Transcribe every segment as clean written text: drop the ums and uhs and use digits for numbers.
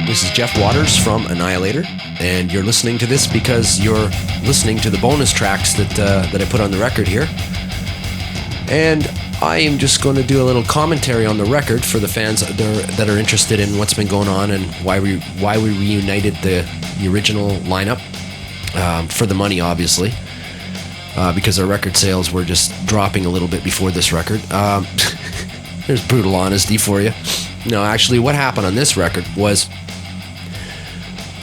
This is Jeff Waters from Annihilator, and you're listening to this because you're listening to the bonus tracks that I put on the record here. And I am just going to do a little commentary on the record for the fans that are interested in what's been going on and why we reunited the original lineup, for the money, obviously, because our record sales were just dropping a little bit before this record. There's brutal honesty for you. No, actually, what happened on this record was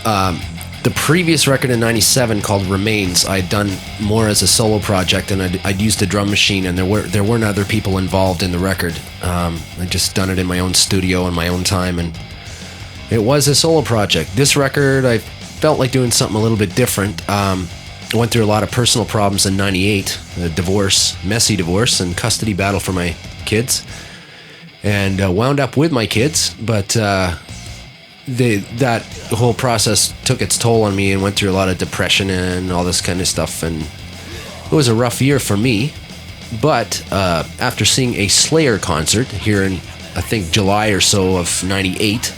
the previous record in '97 called Remains. I'd done more as a solo project, and I'd used a drum machine, and there weren't other people involved in the record. I'd just done it in my own studio in my own time, and it was a solo project. This record, I felt like doing something a little bit different. I went through a lot of personal problems in '98, a divorce, messy divorce, and custody battle for my kids. And wound up with my kids, but that whole process took its toll on me and went through a lot of depression and all this kind of stuff, and it was a rough year for me. But after seeing a Slayer concert here in, I think, July or so of '98,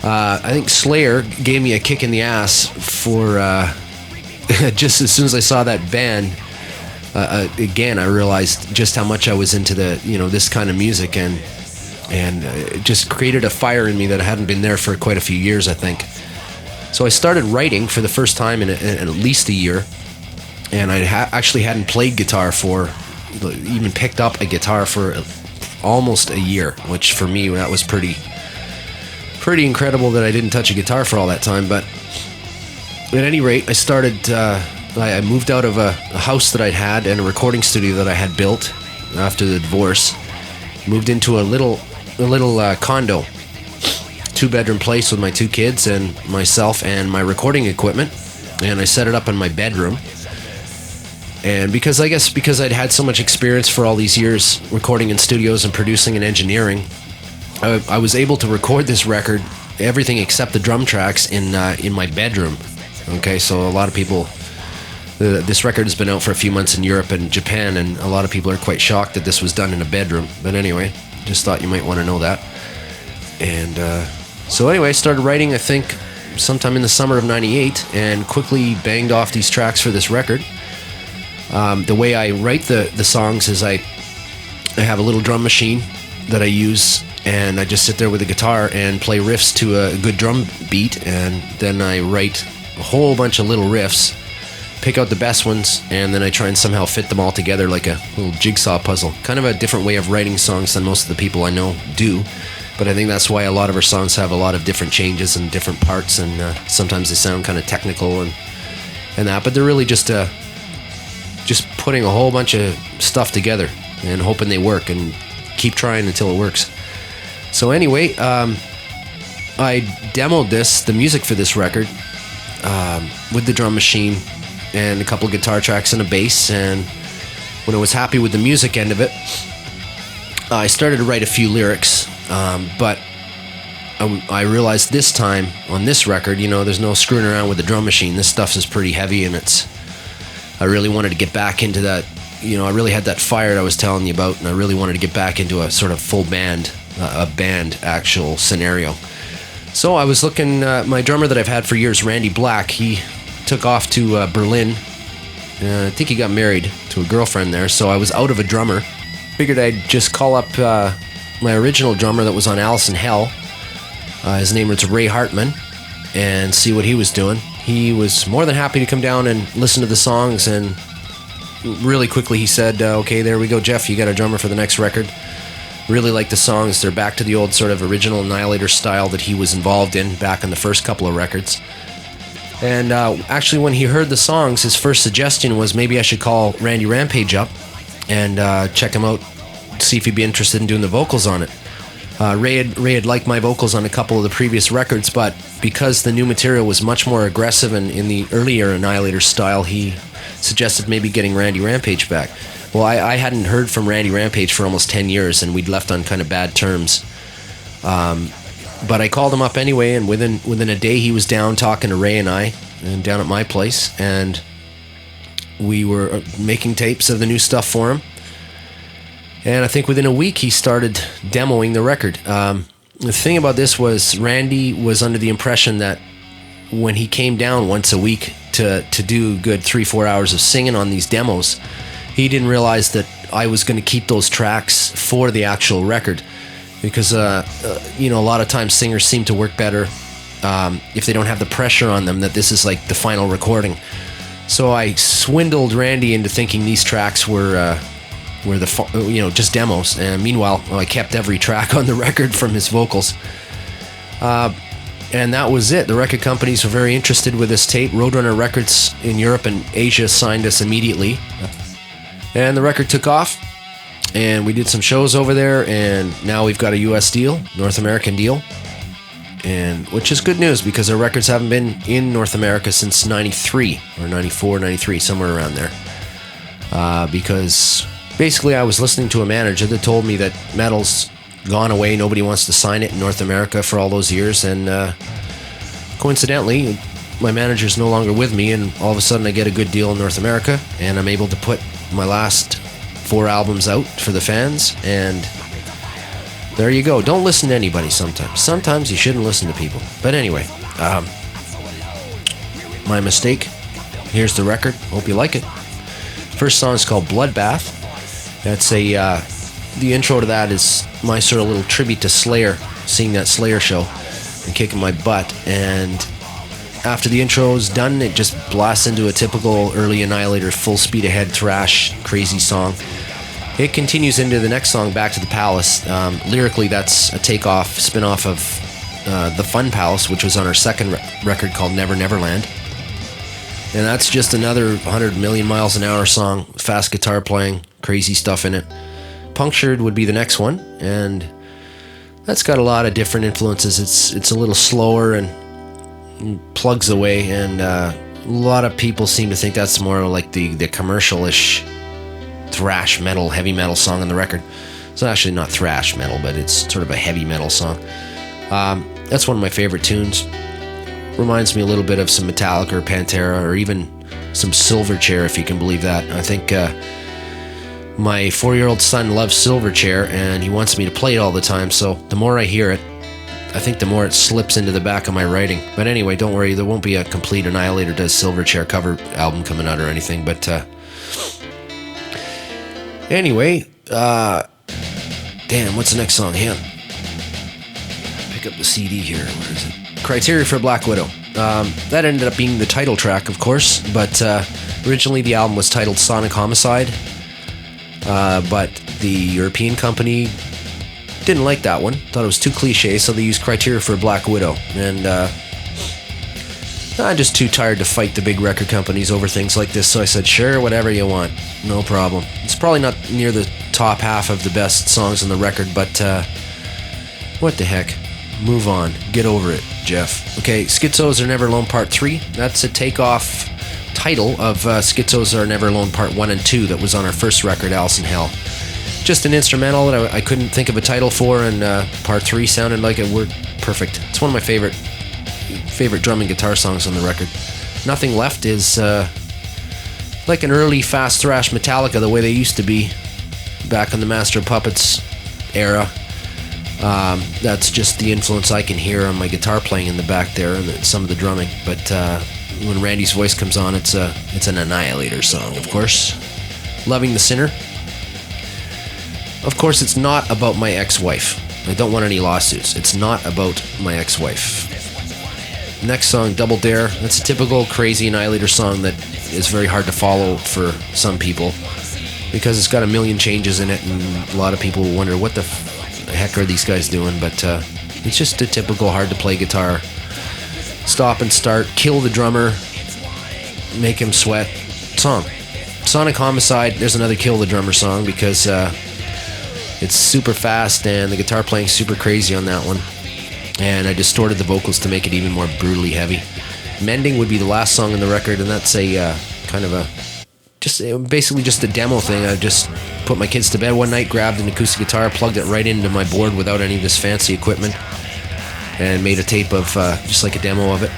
I think Slayer gave me a kick in the ass for just as soon as I saw that band. Again, I realized just how much I was into this kind of music, and it just created a fire in me that hadn't been there for quite a few years, I think. So I started writing for the first time in at least a year, and I actually hadn't played guitar even picked up a guitar for almost a year, which for me, that was pretty incredible that I didn't touch a guitar for all that time. But at any rate, I moved out of a house that I'd had and a recording studio that I had built after the divorce. Moved into a little condo, 2-bedroom place with my 2 kids and myself and my recording equipment, and I set it up in my bedroom. And because I'd had so much experience for all these years recording in studios and producing and engineering, I was able to record this record, everything except the drum tracks, in my bedroom. Okay, so a lot of people. This record has been out for a few months in Europe and Japan, and a lot of people are quite shocked that this was done in a bedroom. But anyway, just thought you might want to know that. And so anyway, I started writing, I think, sometime in the summer of '98, and quickly banged off these tracks for this record. The way I write the songs is I have a little drum machine that I use, and I just sit there with a guitar and play riffs to a good drum beat, and then I write a whole bunch of little riffs, pick out the best ones, and then I try and somehow fit them all together like a little jigsaw puzzle. Kind of a different way of writing songs than most of the people I know do, but I think that's why a lot of our songs have a lot of different changes and different parts, and sometimes they sound kind of technical and that, but they're really just putting a whole bunch of stuff together and hoping they work, and keep trying until it works. So anyway, I demoed the music for this record, with the drum machine and a couple of guitar tracks and a bass, and when I was happy with the music end of it, I started to write a few lyrics, but I realized this time on this record, there's no screwing around with the drum machine. This stuff is pretty heavy, and I really wanted to get back into that. I really had that fire that I was telling you about, and I really wanted to get back into a sort of full band, a band actual scenario. So I was looking, my drummer that I've had for years, Randy Black, he took off to Berlin. I think he got married to a girlfriend there, so I was out of a drummer. Figured I'd just call up my original drummer that was on Alice in Hell. His name was Ray Hartmann, and see what he was doing. He was more than happy to come down and listen to the songs, and really quickly he said, okay, there we go, Jeff, you got a drummer for the next record. Really like the songs. They're back to the old sort of original Annihilator style that he was involved in back in the first couple of records. And actually, when he heard the songs, his first suggestion was maybe I should call Randy Rampage up and check him out, see if he'd be interested in doing the vocals on it. Ray had liked my vocals on a couple of the previous records, but because the new material was much more aggressive and in the earlier Annihilator style, he suggested maybe getting Randy Rampage back. Well, I hadn't heard from Randy Rampage for almost 10 years, and we'd left on kind of bad terms. But I called him up anyway, and within a day he was down talking to Ray and I, and down at my place, and we were making tapes of the new stuff for him. And I think within a week he started demoing the record. The thing about this was Randy was under the impression that when he came down once a week to do a good 3-4 hours of singing on these demos, he didn't realize that I was going to keep those tracks for the actual record, because a lot of times singers seem to work better if they don't have the pressure on them that this is like the final recording. So I swindled Randy into thinking these tracks were just demos, and meanwhile I kept every track on the record from his vocals. And that was it. The record companies were very interested with this tape. Roadrunner Records in Europe and Asia signed us immediately. And the record took off, and we did some shows over there, and now we've got a US deal, North American deal, and which is good news because our records haven't been in North America since 93 or 94, 93, somewhere around there. Because basically I was listening to a manager that told me that metal's gone away, nobody wants to sign it in North America for all those years, and coincidentally my manager's no longer with me, and all of a sudden I get a good deal in North America, and I'm able to put my last 4 albums out for the fans, and there you go. Don't listen to anybody sometimes you shouldn't listen to people, but anyway, my mistake. Here's the record, hope you like it. First song is called Bloodbath. That's the intro to that is my sort of little tribute to Slayer, seeing that Slayer show and kicking my butt. And after the intro is done, it just blasts into a typical early Annihilator full speed ahead thrash crazy song. It continues into the next song, Back to the Palace. Lyrically, that's a takeoff, spin-off of The Fun Palace, which was on our second record called Never Neverland. And that's just another 100 million miles an hour song, fast guitar playing, crazy stuff in it. Punctured would be the next one, and that's got a lot of different influences. It's a little slower and plugs away, and a lot of people seem to think that's more like the commercial-ish thrash metal, heavy metal song on the record. It's actually not thrash metal, but it's sort of a heavy metal song. That's one of my favorite tunes. Reminds me a little bit of some Metallica or Pantera, or even some Silverchair, if you can believe that. I think my 4-year-old son loves Silverchair, and he wants me to play it all the time, so the more I hear it, I think the more it slips into the back of my writing. But anyway, don't worry, there won't be a complete Annihilator Does Silverchair cover album coming out or anything, but anyway, damn, what's the next song? Hang on. Pick up the CD here. Where is it? Criteria for Black Widow. That ended up being the title track, of course, but originally the album was titled Sonic Homicide, but the European company didn't like that one, thought it was too cliche, so they used Criteria for Black Widow, and I'm just too tired to fight the big record companies over things like this, so I said, sure, whatever you want, no problem. It's probably not near the top half of the best songs on the record, but what the heck. Move on. Get over it, Jeff. Okay, Schizos Are Never Alone Part 3. That's a takeoff title of Schizos Are Never Alone Part 1 and 2 that was on our first record, Alice in Hell. Just an instrumental that I couldn't think of a title for, and Part 3 sounded like it worked perfect. It's one of my favorite drum and guitar songs on the record. Nothing Left is like an early fast thrash Metallica, the way they used to be back in the Master of Puppets era. That's just the influence I can hear on my guitar playing in the back there, and some of the drumming. But when Randy's voice comes on, it's an Annihilator song, of course. Loving the Sinner. Of course, it's not about my ex-wife. I don't want any lawsuits. It's not about my ex-wife. Next song, Double Dare. That's a typical crazy Annihilator song that is very hard to follow for some people because it's got a million changes in it, and a lot of people wonder what the heck are these guys doing, but it's just a typical hard to play guitar, stop and start, kill the drummer, make him sweat song. Sonic Homicide, there's another kill the drummer song because it's super fast and the guitar playing super crazy on that one, and I distorted the vocals to make it even more brutally heavy. Mending would be the last song on the record, and that's a kind of a basically just a demo thing. I just put my kids to bed one night, grabbed an acoustic guitar, plugged it right into my board without any of this fancy equipment, and made a tape of just like a demo of it.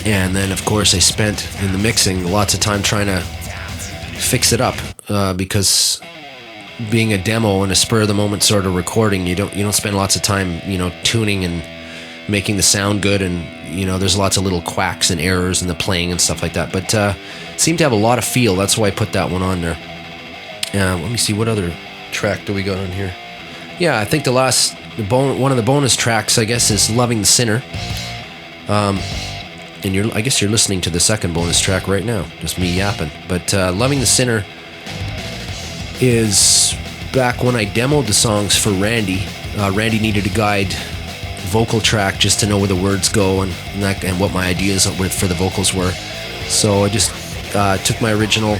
And then, of course, I spent in the mixing lots of time trying to fix it up because being a demo and a spur of the moment sort of recording, you don't spend lots of time, tuning and making the sound good, and there's lots of little quacks and errors in the playing and stuff like that. But seemed to have a lot of feel. That's why I put that one on there. Let me see, what other track do we got on here? Yeah, I think one of the bonus tracks, I guess, is "Loving the Sinner." And I guess you're listening to the second bonus track right now, just me yapping. But "Loving the Sinner" is back when I demoed the songs for Randy. Randy needed a guide vocal track just to know where the words go and what my ideas for the vocals were. So I just took my original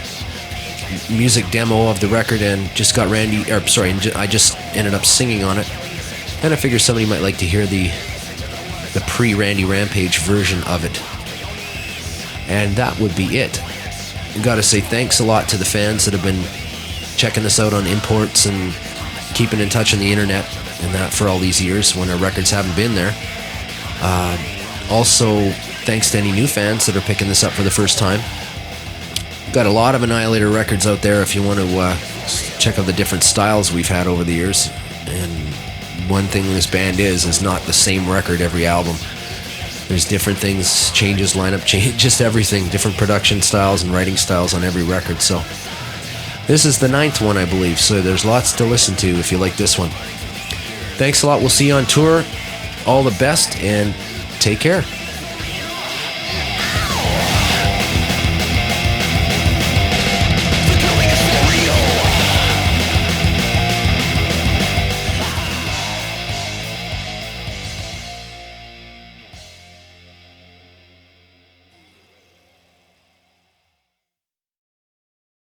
music demo of the record and just got I just ended up singing on it. And I figured somebody might like to hear the pre-Randy Rampage version of it. And that would be it. Gotta say thanks a lot to the fans that have been checking us out on imports and keeping in touch on the internet and that for all these years when our records haven't been there. Also, thanks to any new fans that are picking this up for the first time. Got a lot of Annihilator records out there if you want to check out the different styles we've had over the years. And one thing this band is not the same record every album. There's different things, changes, lineup change, just everything, different production styles and writing styles on every record. So this is the 9th one, I believe, so there's lots to listen to if you like this one. Thanks a lot. We'll see you on tour. All the best, and take care.